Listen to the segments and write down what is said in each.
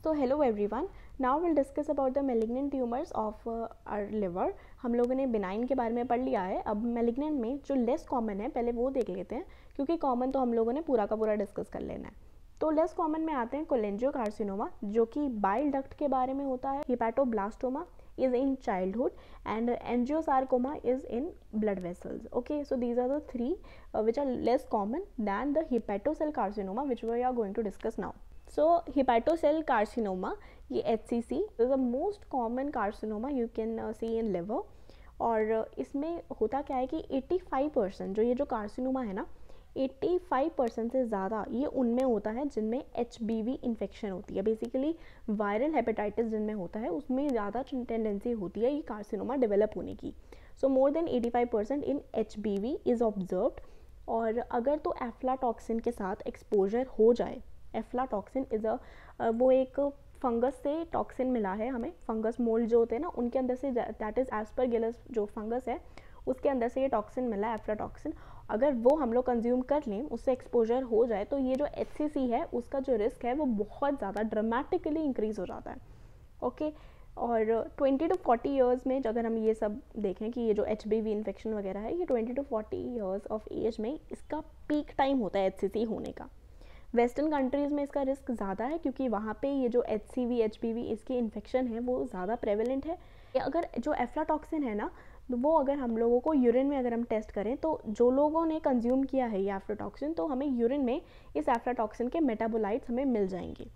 So hello everyone. Now we'll discuss about the malignant tumors of our liver. हम लोगों ने benign के बारे में पढ़ लिया है. अब malignant में जो लेस कॉमन है पहले वो देख लेते हैं, क्योंकि कॉमन तो हम लोगों ने पूरा का पूरा डिस्कस कर लेना है. तो लेस कॉमन में आते हैं कोलेंजियोकार्सिनोमा, जो कि बाइल डक्ट के बारे में होता है. हिपैटोब्लास्टोमा is in childhood and angiosarcoma is in blood vessels. Okay, so these are the three which are less common than the hepatocell carcinoma, which we are going to discuss now. So hepatocell carcinoma, ये HCC is the most common carcinoma you can see in liver. और इसमें होता क्या है कि 85% जो ये जो कार्सिनोमा है ना, 85% से ज़्यादा ये उनमें होता है जिनमें HBV इन्फेक्शन होती है. बेसिकली वायरल हेपेटाइटिस जिनमें होता है उसमें ज़्यादा टेंडेंसी होती है ये कार्सिनोमा डेवलप होने की. So more than 85% in HBV is observed. और अगर तो एफ्लाटॉक्सिन के साथ एक्सपोजर हो जाए, एफ्लाटॉक्सिन इज़ वो एक फंगस से टॉक्सिन मिला है हमें. फंगस मोल्ड जो होते हैं ना उनके अंदर से, दैट इज़ एस्परगिलस जो फंगस है उसके अंदर से ये टॉक्सिन मिला है, एफ्लाटॉक्सिन. अगर वो हम लोग कंज्यूम कर लें, उससे एक्सपोजर हो जाए, तो ये जो HCC है उसका जो रिस्क है वो बहुत ज़्यादा ड्रामेटिकली इंक्रीज़ हो जाता है. ओके. और 20 to 40 ईयर्स में अगर हम ये सब देखें कि ये जो HBV इन्फेक्शन वगैरह है, ये 20 to 40 ईयर्स ऑफ एज में इसका पीक टाइम होता है HCC होने का. वेस्टर्न कंट्रीज़ में इसका रिस्क ज़्यादा है क्योंकि वहाँ पे ये जो HCV HBV इसकी इन्फेक्शन है वो ज़्यादा प्रेवलेंट है. अगर जो एफ्लाटॉक्सिन है ना, वो अगर हम लोगों को यूरिन में अगर हम टेस्ट करें, तो जो लोगों ने कंज्यूम किया है ये एफ्लाटॉक्सिन, तो हमें यूरिन में इस एफ्लाटॉक्सिन के मेटाबोलाइट्स हमें मिल जाएंगे.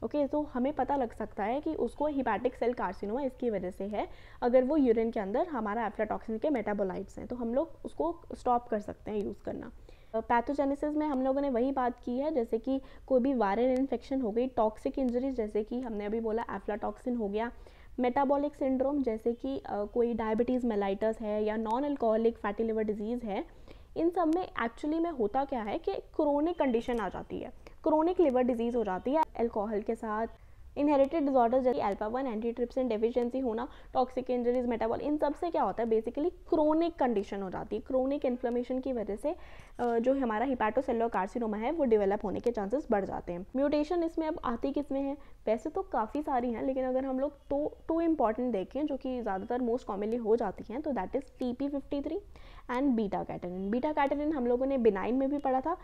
ओके. तो हमें पता लग सकता है कि उसको हिपैटिक सेल कार्सिनोमा इसकी वजह से है, अगर वो यूरिन के अंदर हमारा एफ्लाटॉक्सिन के मेटाबोलाइट्स हैं, तो हम लोग उसको स्टॉप कर सकते हैं यूज़ करना. पैथोजेनेसिस में हम लोगों ने वही बात की है, जैसे कि कोई भी वायरल इन्फेक्शन हो गई, टॉक्सिक इंजरीज जैसे कि हमने अभी बोला एफ्लाटॉक्सिन हो गया, मेटाबॉलिक सिंड्रोम जैसे कि कोई डायबिटीज़ मेलाइटस है या non alcoholic fatty liver disease है. इन सब में एक्चुअली में होता क्या है कि क्रोनिक कंडीशन आ जाती है, क्रोनिक लिवर डिजीज़ हो जाती है अल्कोहल के साथ. इनहेरिटेड डिजॉर्डर जैसे अल्फा-1 एंटीट्रिप्सिन डेफिशिएंसी होना, टॉक्सिक इंजरीज, मेटाबॉल, इन सब से क्या होता है, बेसिकली क्रोनिक कंडीशन हो जाती है. क्रोनिक इन्फ्लेमेशन की वजह से जो हमारा हिपैटोसेलुलर कार्सिनोमा है वो डेवलप होने के चांसेस बढ़ जाते हैं. म्यूटेशन इसमें अब आती किस में है, वैसे तो काफ़ी सारी हैं, लेकिन अगर हम लोग टू इम्पॉर्टेंट देखें जो कि ज़्यादातर मोस्ट कॉमनली हो जाती हैं, तो that is TP53 and beta catenin. Beta catenin हम लोगों ने बिनाइन में भी पढ़ा था.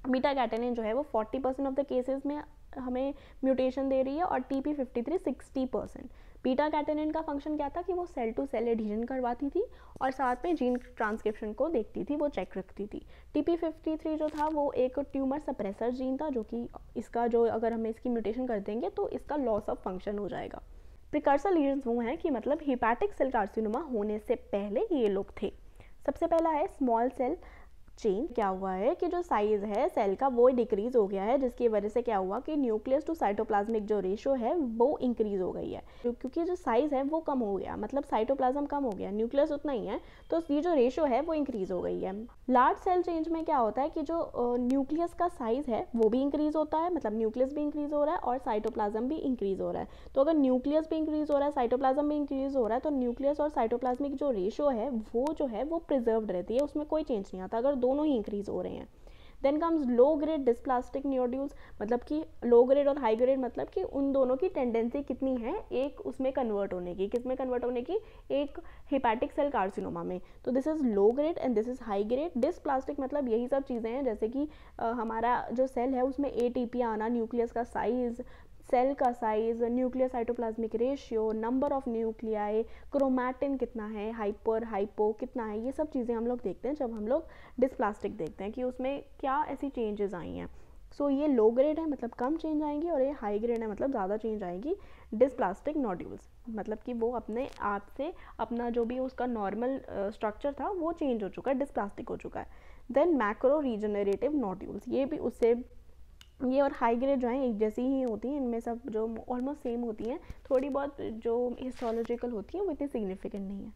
बीटा कैटेनिन जो है वो 40% ऑफ द केसेस में हमें म्यूटेशन दे रही है और TP53 60%. बीटा कैटेनिन का फंक्शन क्या था कि वो सेल टू सेल एडिशन करवाती थी और साथ में जीन ट्रांसक्रिप्शन को देखती थी, वो चेक रखती थी. TP53 जो था वो एक ट्यूमर सप्रेसर जीन था, जो कि इसका जो अगर हम इसकी म्यूटेशन कर देंगे तो इसका लॉस ऑफ फंक्शन हो जाएगा. प्रिकर्सर लीजन्स वो हैं कि मतलब हिपैटिक सेल कार्सिनोमा होने से पहले ये लोग थे. सबसे पहला है स्मॉल सेल चेंज. क्या हुआ है कि जो साइज है सेल का वो डिक्रीज हो गया है, जिसकी वजह से क्या हुआ कि न्यूक्लियस टू साइटोप्लाज्मिक जो रेशियो है वो इंक्रीज हो गई है, क्योंकि जो साइज है वो कम हो गया, मतलब साइटोप्लाज्म कम हो गया, न्यूक्लियस उतना ही है, तो ये जो रेशियो है वो इंक्रीज हो गई है. लार्ज सेल चेंज में क्या होता है कि जो न्यूक्लियस का साइज है वो भी इंक्रीज होता है, मतलब न्यूक्लियस भी इंक्रीज हो रहा है और साइटोप्लाज्म भी इंक्रीज हो रहा है. तो अगर न्यूक्लियस भी इंक्रीज हो रहा है, साइटोप्लाज्म भी इंक्रीज हो रहा है, तो न्यूक्लियस और साइटोप्लाज्मिक जो रेशियो है वो जो है वो प्रिजर्व्ड रहती है, उसमें कोई चेंज नहीं आता अगर दोनों ही इंक्रीज हो रहे हैं. Then comes low grade dysplastic nodules, मतलब कि लो ग्रेड और हाई ग्रेड, मतलब कि उन दोनों की टेंडेंसी कितनी है एक उसमें कन्वर्ट होने की, किस में कन्वर्ट होने की, एक हिपैटिक सेल कार्सिनोमा में. तो this is low grade and this is high grade. Dysplastic मतलब यही सब चीज़ें हैं, जैसे कि हमारा जो सेल है उसमें ATP आना, न्यूक्लियस का साइज, सेल का size, nuclear cytoplasmic ratio, number of nuclei, chromatin कितना है, हाइपर हाइपो कितना है, ये सब चीज़ें हम लोग देखते हैं जब हम लोग डिस्प्लास्टिक देखते हैं कि उसमें क्या ऐसी चेंजेस आई हैं. सो ये लो ग्रेड है मतलब कम चेंज आएंगी, और ये हाई ग्रेड है मतलब ज़्यादा चेंज आएगी. डिस्प्लास्टिक नोड्यूल्स मतलब कि वो अपने आप से अपना जो भी उसका नॉर्मल स्ट्रक्चर था वो चेंज हो चुका है, डिस्प्लास्टिक हो चुका है. देन मैक्रो रीजनरेटिव नोड्यूल्स, ये भी उससे, ये और हाई ग्रेड जो है एक जैसी ही होती हैं, इनमें सब जो ऑलमोस्ट सेम होती हैं, थोड़ी बहुत जो हिस्टोलॉजिकल होती हैं वो इतनी सिग्निफिकेंट नहीं है.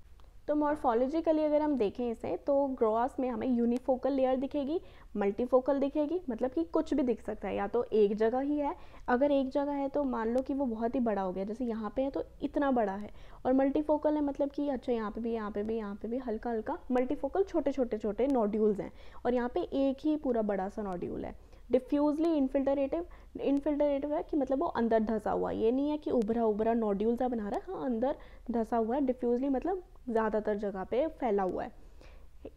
तो मॉर्फोलॉजिकली अगर हम देखें इसे, तो ग्रॉस में हमें यूनिफोकल लेयर दिखेगी, मल्टीफोकल दिखेगी, मतलब कि कुछ भी दिख सकता है, या तो एक जगह ही है, अगर एक जगह है तो मान लो कि वो बहुत ही बड़ा हो गया, जैसे यहाँ पे है तो इतना बड़ा है, और मल्टीफोकल है मतलब कि अच्छा यहाँ पे भी, यहाँ पे भी, यहाँ पे भी हल्का हल्का, मल्टीफोकल छोटे छोटे छोटे नोड्यूल्स हैं, और यहाँ पे एक ही पूरा बड़ा सा नोड्यूल है. डिफ्यूजली इनफिल्टरेटिव है कि मतलब वो अंदर धंसा हुआ है, ये नहीं है कि उभरा उभरा नोड्यूल सा बना रहा है, हाँ अंदर धंसा हुआ है। डिफ्यूजली मतलब ज़्यादातर जगह पे फैला हुआ है।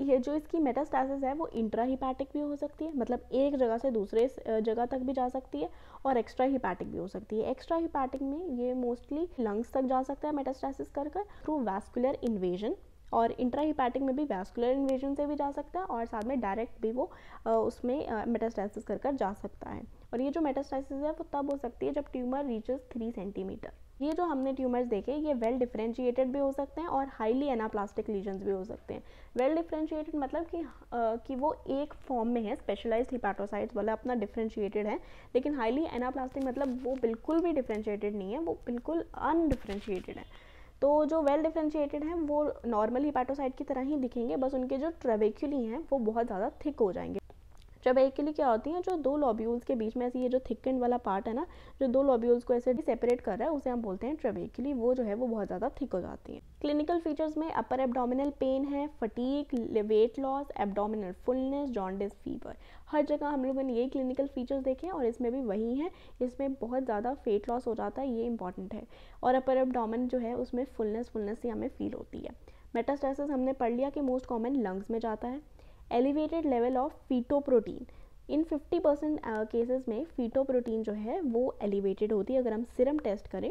ये जो इसकी मेटास्टैसिस है वो इंट्राहीपैटिक भी हो सकती है, मतलब एक जगह से दूसरे जगह तक भी जा सकती है, और एक्स्ट्रा हीपैटिक भी हो सकती है। एक्स्ट्रा हीपैटिक में ये मोस्टली लंग्स तक जा सकता है मेटास्टैसिस कर थ्रू वैस्कुलर इन्वेजन, और इंट्राहीपैटिक में भी वैस्कुलर इन्वेजन से भी जा सकता है, और साथ में डायरेक्ट भी वो उसमें मेटास्टैसिस कर जा सकता है। और ये जो मेटास्टैसिस है वो तब हो सकती है जब ट्यूमर रीचेस 3 सेंटीमीटर। ये जो हमने ट्यूमर्स देखे ये वेल डिफरेंशिएटेड भी हो सकते हैं और हाईली एनाप्लास्टिक लीजन्स भी हो सकते हैं। वेल डिफरेंशिएटेड मतलब कि वो एक फॉर्म में है, स्पेशलाइज्ड हिपैटोसाइट्स वाला अपना डिफरेंशिएटेड है, लेकिन हाईली एनाप्लास्टिक मतलब वो बिल्कुल भी डिफरेंशिएटेड नहीं है, वो बिल्कुल अनडिफरेंशिएटेड है। तो जो वेल डिफरेंशिएटेड हैं वो नॉर्मल हिपैटोसाइट की तरह ही दिखेंगे, बस उनके जो ट्रेबेक्युली हैं वो बहुत ज़्यादा थिक हो जाएंगे। ट्रेबेक्युली क्या होती हैं, जो दो लॉब्यूल्स के बीच में ऐसे ये जो थिकेंड वाला पार्ट है ना, जो दो लॉब्यूल्स को ऐसे सेपरेट कर रहा है, उसे हम बोलते हैं ट्रेबेक्युली, वो जो है वो बहुत ज़्यादा थिक हो जाती हैं। क्लिनिकल फीचर्स में अपर एब्डोमिनल पेन है, fatigue, weight loss, abdominal fullness, jaundice, fever, हर जगह हम लोगों ने यही क्लिनिकल फीचर्स देखे हैं और इसमें भी वही है। इसमें बहुत ज़्यादा वेट लॉस हो जाता है, ये इंपॉर्टेंट है, और अपर एब्डोमिन जो है उसमें फुलनेस सी हमें फील होती है। मेटास्टैसिस हमने पढ़ लिया कि मोस्ट कॉमन लंग्स में जाता है। Elevated level of fetoprotein, in 50% cases में फीटोप्रोटीन जो है वो एलिवेटेड होती है अगर हम सीरम टेस्ट करें,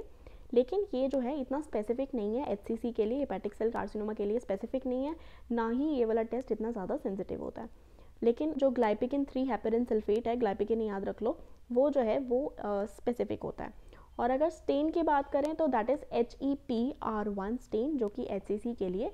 लेकिन ये जो है इतना स्पेसिफिक नहीं है HCC के लिए, हेपेटिक सेल कार्सिनोमा के लिए स्पेसिफिक नहीं है, ना ही ये वाला टेस्ट इतना ज़्यादा सेंसिटिव होता है। लेकिन जो ग्लाइपिकिन 3 हेपेरिन सल्फेट है, ग्लाइपिकिन याद रख लो, वो जो है वो स्पेसिफिक होता है। और अगर स्टेन की बात करें तो दैट इज़ HEPR1 स्टेन, जो कि HCC के लिए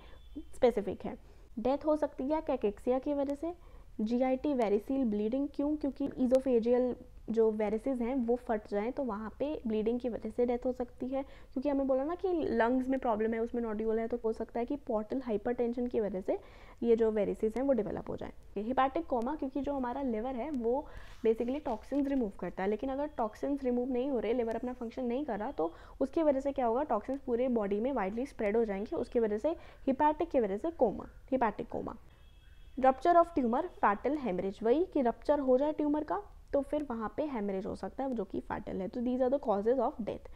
स्पेसिफिक है। डेथ हो सकती है कैकेक्सिया की वजह से। GIT वेरिसील ब्लीडिंग, क्योंकि ईजोफेजियल जो वेरिसेस हैं वो फट जाएं तो वहाँ पे ब्लीडिंग की वजह से डेथ हो सकती है, क्योंकि हमें बोला ना कि लंग्स में प्रॉब्लम है, उसमें नोड्यूल है, तो हो सकता है कि पोर्टल हाइपरटेंशन की वजह से ये जो वेरिसेस हैं वो डेवलप हो जाएं। हिपैटिक कोमा, क्योंकि जो हमारा लिवर है वो बेसिकली टॉक्सिन्स रिमूव करता है, लेकिन अगर टॉक्सिन्स रिमूव नहीं हो रहे, लिवर अपना फंक्शन नहीं कर रहा, तो उसकी वजह से क्या होगा, टॉक्सिन्स पूरे बॉडी में वाइडली स्प्रेड हो जाएंगे, उसकी वजह से हिपैटिक की वजह से coma, hepatic coma. Rupture of tumour, fatal haemorrhage, वही कि रप्चर हो जाए ट्यूमर का तो फिर वहाँ पे हेमरेज हो सकता है जो कि फैटल है। तो these are the causes of death.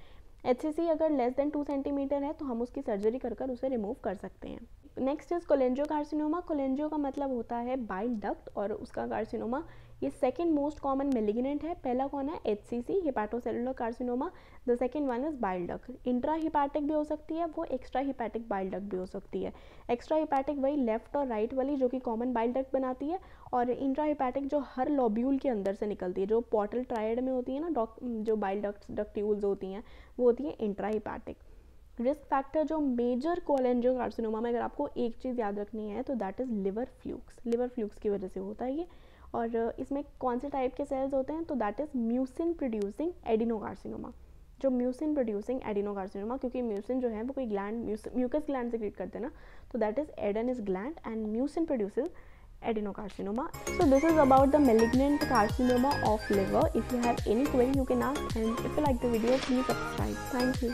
HCC अगर लेस देन 2 सेंटीमीटर है तो हम उसकी सर्जरी कर उसे रिमूव कर सकते हैं। Next is कोलेंजियोकार्सिनोमा। कोलेंजियो का मतलब होता है बाइल डक्ट, और उसका कार्सिनोमा ये सेकंड मोस्ट कॉमन मेलिग्नेंट है। पहला कौन है, HCC, hepatocellular carcinoma. The second one is bile duct. Intra hepatic भी हो सकती है, वो एक्स्ट्रा हिपैटिक बाइल डक्ट भी हो सकती है। एक्स्ट्रा हिपैटिक वही लेफ्ट और राइट वाली जो कि कॉमन बाइल डक्ट बनाती है, और इंट्रा हिपैटिक जो हर लॉब्यूल के अंदर से निकलती है, जो पोर्टल ट्रायड में होती है ना, जो बाइल डक्ट्यूल्स होती हैं वो होती है इंट्रा हिपैटिक। रिस्क फैक्टर जो मेजर कोलेंजियोकार्सिनोमा में अगर आपको एक चीज़ याद रखनी है तो दैट इज़ लिवर फ्लूक्स की वजह से होता है ये। और इसमें कौन से टाइप के सेल्स होते हैं तो that is mucin producing adenocarcinoma. जो म्यूसिन प्रोड्यूसिंग एडिनोकार्सिनोमा, क्योंकि म्यूसिन जो है वो कोई ग्लैंड म्यूकस ग्लैंड सेक्रेट करते हैं ना, तो that is adenous gland and mucin produces adenocarcinoma. So this is about the malignant carcinoma of liver. If you have any query you can ask, and if you like the video please subscribe. Thank you.